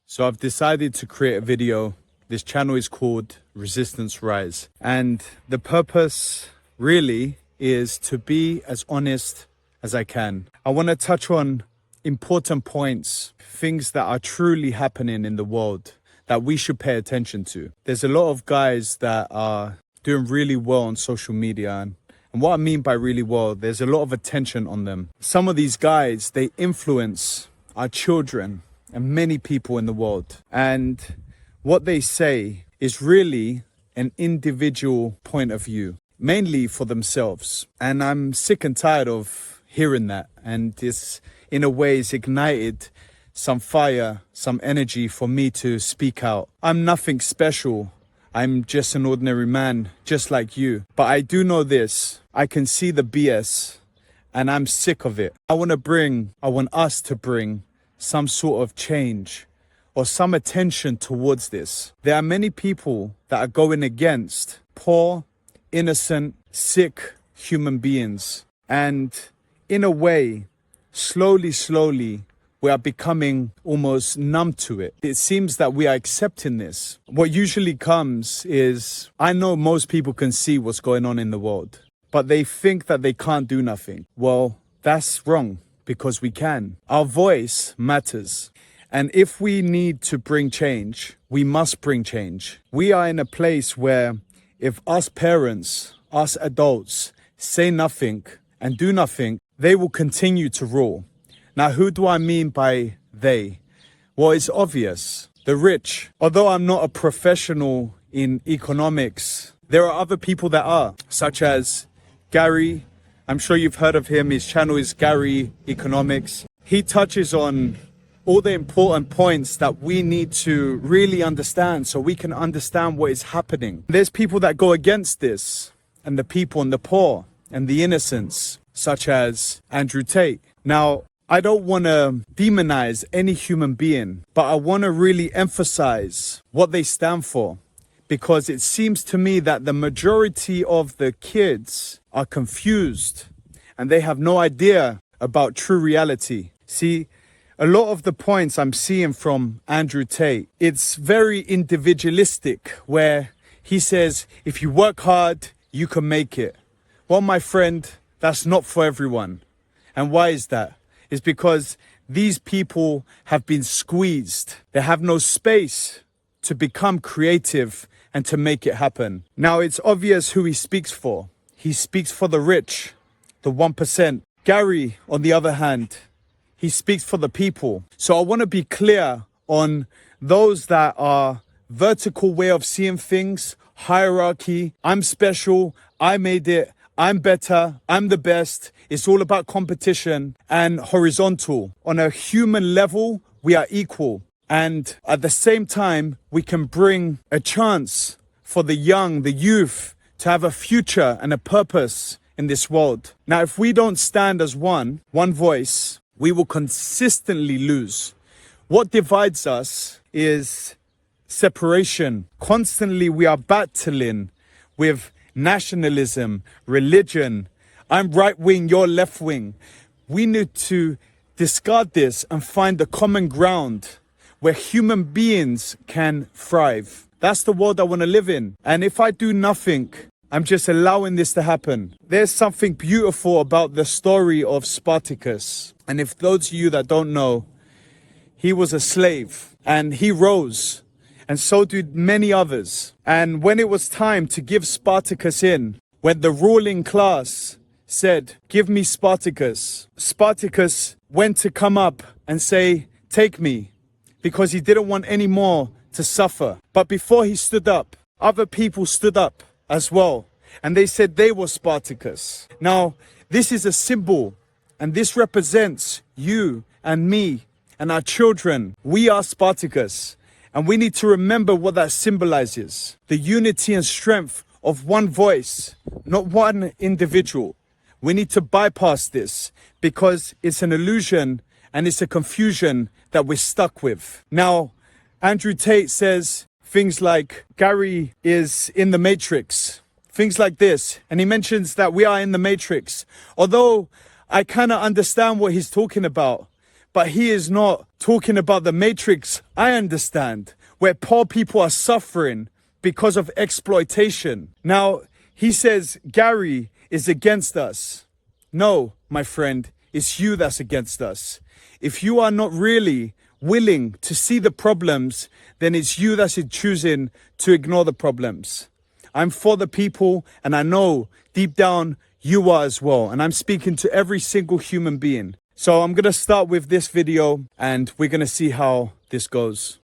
So I've decided to create a video. This channel is called Resistance Rise. And the purpose really is to be as honest as I can. I want to touch on important points, things that are truly happening in the world that we should pay attention to. There's a lot of guys that are doing really well on social media. And what I mean by really well, there's a lot of attention on them. Some of these guys, they influence our children and many people in the world. And what they say is really an individual point of view, mainly for themselves. And I'm sick and tired of hearing that. And this, in a way, is ignited some fire, some energy for me to speak out. I'm nothing special. I'm just an ordinary man, just like you. But I do know this. I can see the BS, and I'm sick of it. I want us to bring some sort of change or some attention towards this. There are many people that are going against poor, innocent, sick human beings. And in a way, slowly, we are becoming almost numb to it. It seems that we are accepting this. What usually comes is, I know most people can see what's going on in the world, but they think that they can't do nothing. Well, that's wrong, because we can. Our voice matters. And if we need to bring change, we must bring change. We are in a place where if us parents, us adults, say nothing and do nothing, they will continue to rule. Now, who do I mean by they? Well, it's obvious. The rich. Although I'm not a professional in economics, there are other people that are, such as Gary. I'm sure you've heard of him. His channel is Gary Economics. He touches on all the important points that we need to really understand so we can understand what is happening. There's people that go against this, and the people and the poor and the innocents, such as Andrew Tate. Now, I don't want to demonize any human being, but I want to really emphasize what they stand for, because it seems to me that the majority of the kids are confused and they have no idea about true reality. See, a lot of the points I'm seeing from Andrew Tate, it's very individualistic, where he says, if you work hard, you can make it. Well, my friend, that's not for everyone. And why is that? It's because these people have been squeezed. They have no space to become creative and to make it happen. Now, it's obvious who he speaks for. He speaks for the rich, the 1%. Gary, on the other hand, he speaks for the people. So I want to be clear on those that are vertical way of seeing things, hierarchy. I'm special. I made it. I'm better. I'm the best. It's all about competition. And horizontal. On a human level, we are equal. And at the same time, we can bring a chance for the young, the youth, to have a future and a purpose in this world. Now, if we don't stand as one voice, we will consistently lose. What divides us is separation. Constantly, we are battling with nationalism, religion. I'm right wing, you're left wing. We need to discard this and find a common ground where human beings can thrive. That's the world I want to live in. And if I do nothing, I'm just allowing this to happen. There's something beautiful about the story of Spartacus. And if those of you that don't know, he was a slave and he rose, and so did many others. And when it was time to give Spartacus in, when the ruling class said, give me Spartacus, Spartacus went to come up and say, take me, because he didn't want any more to suffer. But before he stood up, other people stood up as well. And they said they were Spartacus. Now, this is a symbol, and this represents you and me and our children. We are Spartacus. And we need to remember what that symbolizes. The unity and strength of one voice, not one individual. We need to bypass this because it's an illusion and it's a confusion that we're stuck with. Now, Andrew Tate says things like Gary is in the matrix, things like this. And he mentions that we are in the matrix. Although I kind of understand what he's talking about, but he is not talking about the matrix I understand, where poor people are suffering because of exploitation. Now, he says Gary is against us. No, my friend, it's you that's against us. If you are not really willing to see the problems, then it's you that's choosing to ignore the problems. I'm for the people, and I know deep down you are as well. And I'm speaking to every single human being. So I'm going to start with this video and we're going to see how this goes.